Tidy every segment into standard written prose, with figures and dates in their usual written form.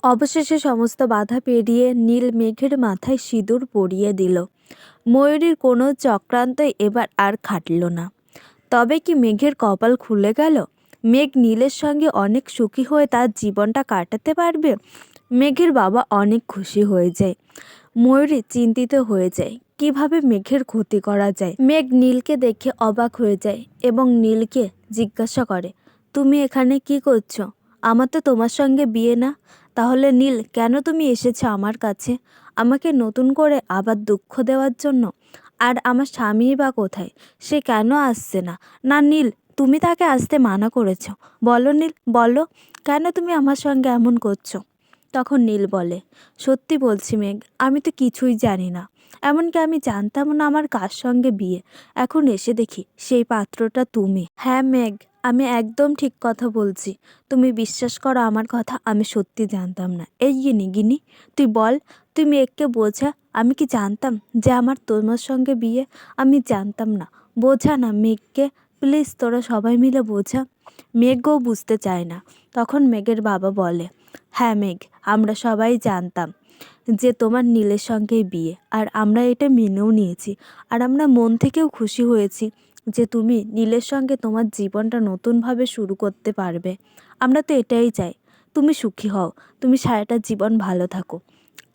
অবশেষে সমস্ত বাধা পেরিয়ে নীল মেঘের মাথায় সিঁদুর পরিয়ে দিল। ময়ূরীর কোনো চক্রান্তই এবার আর খাটল না। তবে কি মেঘের কপাল খুলে গেল? মেঘ নীলের সঙ্গে অনেক সুখী হয়ে তার জীবনটা কাটাতে পারবে। মেঘের বাবা অনেক খুশি হয়ে যায়। ময়ূরী চিন্তিত হয়ে যায় কিভাবে মেঘের ক্ষতি করা যায়। মেঘ নীলকে দেখে অবাক হয়ে যায় এবং নীলকে জিজ্ঞাসা করে, তুমি এখানে কি করছো? আমার তো তোমার সঙ্গে বিয়ে না। তাহলে নীল, কেন তুমি এসেছো আমার কাছে? আমাকে নতুন করে আবার দুঃখ দেওয়ার জন্য? আর আমার স্বামীই বা কোথায়? সে কেন আসছে না? না নীল, তুমি তাকে আসতে মানা করেছো। বলো নীল, বলো, কেন তুমি আমার সঙ্গে এমন করছো? তখন নীল বলে, সত্যি বলছি মেঘ, আমি তো কিছুই জানি না। এমনকি আমি জানতাম না আমার কার সঙ্গে বিয়ে। এখন এসে দেখি সেই পাত্রটা তুমি। হ্যাঁ মেঘ, আমি একদম ঠিক কথা বলছি। তুমি বিশ্বাস করো আমার কথা, আমি সত্যি জানতাম না। এই গিনি গিনি, তুই বল, তুই মেঘকে বোঝা। আমি কি জানতাম যে আমার তোমার সঙ্গে বিয়ে? আমি জানতাম না। বোঝা না মেঘকে, প্লিজ, তোরা সবাই মিলে বোঝা। মেঘও বুঝতে চায় না। তখন মেঘের বাবা বলে, হ্যাঁ মেঘ, আমরা সবাই জানতাম যে তোমার নীলের সঙ্গেই বিয়ে, আর আমরা এটা মেনেও নিয়েছি। আর আমরা মন থেকেও খুশি হয়েছি যে তুমি নীলের সঙ্গে তোমার জীবনটা নতুনভাবে শুরু করতে পারবে। আমরা তো এটাই চাই, তুমি সুখী হও, তুমি সারাটা জীবন ভালো থাকো।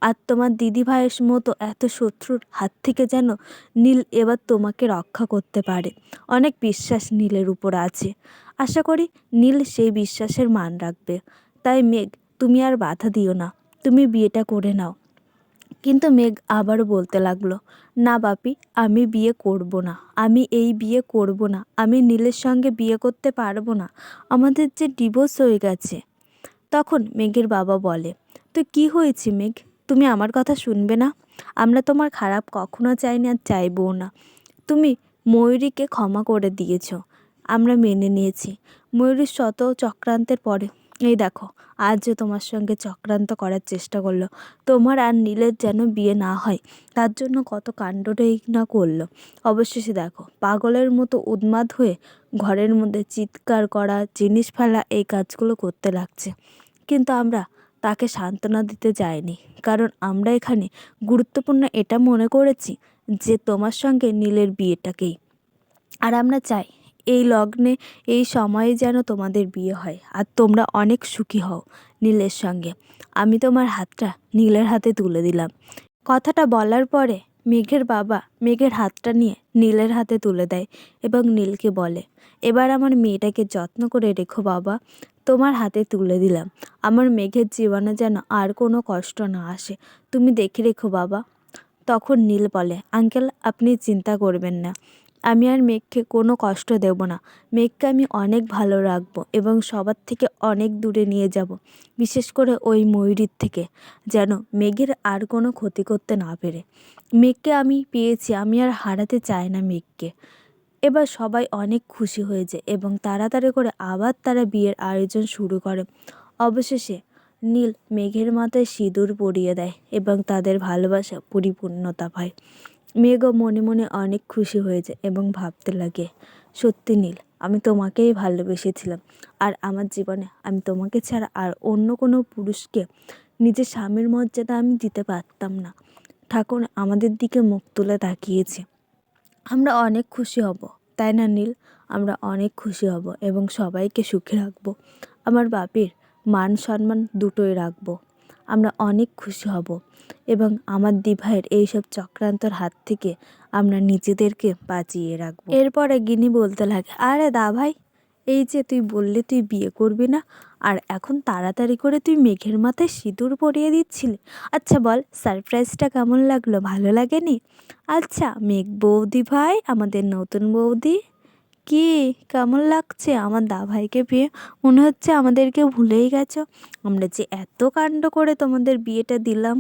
আর তোমার দিদি ভাইয়ের মতো এত শত্রুর হাত থেকে যেন নীল এবার তোমাকে রক্ষা করতে পারে। অনেক বিশ্বাস নীলের উপর আছে। আশা করি নীল সেই বিশ্বাসের মান রাখবে। তাই মেঘ, তুমি আর বাধা দিও না, তুমি বিয়েটা করে নাও। কিন্তু মেঘ আবারও বলতে লাগলো, না বাপি, আমি বিয়ে করব না, আমি এই বিয়ে করব না, আমি নীলের সঙ্গে বিয়ে করতে পারবো না, আমাদের যে ডিভোর্স হয়ে গেছে। তখন মেঘের বাবা বলে, তো কি হয়েছে মেঘ, তুমি আমার কথা শুনবে না? আমরা তোমার খারাপ কখনো চাইনি আর চাইবও না। তুমি ময়ূরীকে ক্ষমা করে দিয়েছো, আমরা মেনে নিয়েছি। ময়ূরীর শত চক্রান্তের পরে এই দেখো, আজও তোমার সঙ্গে চক্রান্ত করার চেষ্টা করলো। তোমার আর নীলের যেন বিয়ে না হয়, তার জন্য কত কাণ্ডটাই না করলো। অবশেষে দেখো, পাগলের মতো উন্মাদ হয়ে ঘরের মধ্যে চিৎকার করা, জিনিস ফেলা, এই কাজগুলো করতে লাগছে। কিন্তু আমরা তাকে সান্ত্বনা দিতে যাইনি, কারণ আমরা এখানে গুরুত্বপূর্ণ এটা মনে করেছি যে তোমার সঙ্গে নীলের বিয়েটাকেই। আর আমরা চাই এই লগ্নে, এই সময়ে যেন তোমাদের বিয়ে হয় আর তোমরা অনেক সুখী হও নীলের সঙ্গে। আমি তোমার হাতটা নীলের হাতে তুলে দিলাম। কথাটা বলার পরে মেঘের বাবা মেঘের হাতটা নিয়ে নীলের হাতে তুলে দেয় এবং নীলকে বলে, এবার আমার মেয়েটাকে যত্ন করে রেখো বাবা, তোমার হাতে তুলে দিলাম। আমার মেঘের জীবনে যেন আর কোনো কষ্ট না আসে, তুমি দেখে রেখো বাবা। তখন নীল বলে, আঙ্কেল, আপনি চিন্তা করবেন না, আমি আর মেঘকে কোনো কষ্ট দেব না। মেঘকে আমি অনেক ভালো রাখবো এবং সবার থেকে অনেক দূরে নিয়ে যাব, বিশেষ করে ওই ময়ূরীর থেকে, যেন মেঘের আর কোনো ক্ষতি করতে না পেরে। মেঘকে আমি পেয়েছি, আমি আর হারাতে চাই না মেঘকে। এবার সবাই অনেক খুশি হয়ে যায় এবং তাড়াতাড়ি করে আবার তারা বিয়ের আয়োজন শুরু করে। অবশেষে নীল মেঘের মাথায় সিঁদুর পরিয়ে দেয় এবং তাদের ভালোবাসা পরিপূর্ণতা পায়। মেঘও মনে মনে অনেক খুশি হয়ে যায় এবং ভাবতে লাগে, সত্যি নীল, আমি তোমাকেই ভালোবেসেছিলাম, আর আমার জীবনে আমি তোমাকে ছাড়া আর অন্য কোনো পুরুষকে নিজের স্বামীর মর্যাদা আমি দিতে পারতাম না। ঠাকুর আমাদের দিকে মুখ তুলে তাকিয়েছে। আমরা অনেক খুশি হব, তাই না নীল? আমরা অনেক খুশি হব এবং সবাইকে সুখে রাখবো। আমার বাপের মান সম্মান দুটোই রাখবো। আমরা অনেক খুশি হব এবং আমার দিভাইয়ের এইসব চক্রান্তর হাত থেকে আমরা নিজেদেরকে বাঁচিয়ে রাখবো। এরপরে গিনি বলতে লাগে, আরে দা ভাই, এই যে তুই বললি তুই বিয়ে করবি না, আর এখন তাড়াতাড়ি করে তুই মেঘের মাথায় সিঁদুর পরিয়ে দিচ্ছিলি। আচ্ছা বল, সারপ্রাইজটা কেমন লাগলো? ভালো লাগেনি? আচ্ছা মেঘ বৌদি ভাই, আমাদের নতুন বৌদি, কি কেমন লাগছে আমার দা ভাইকে পেয়ে? মনে হচ্ছে আমাদেরকে ভুলেই গেছো। আমরা যে এত কাণ্ড করে তোমাদের বিয়েটা দিলাম।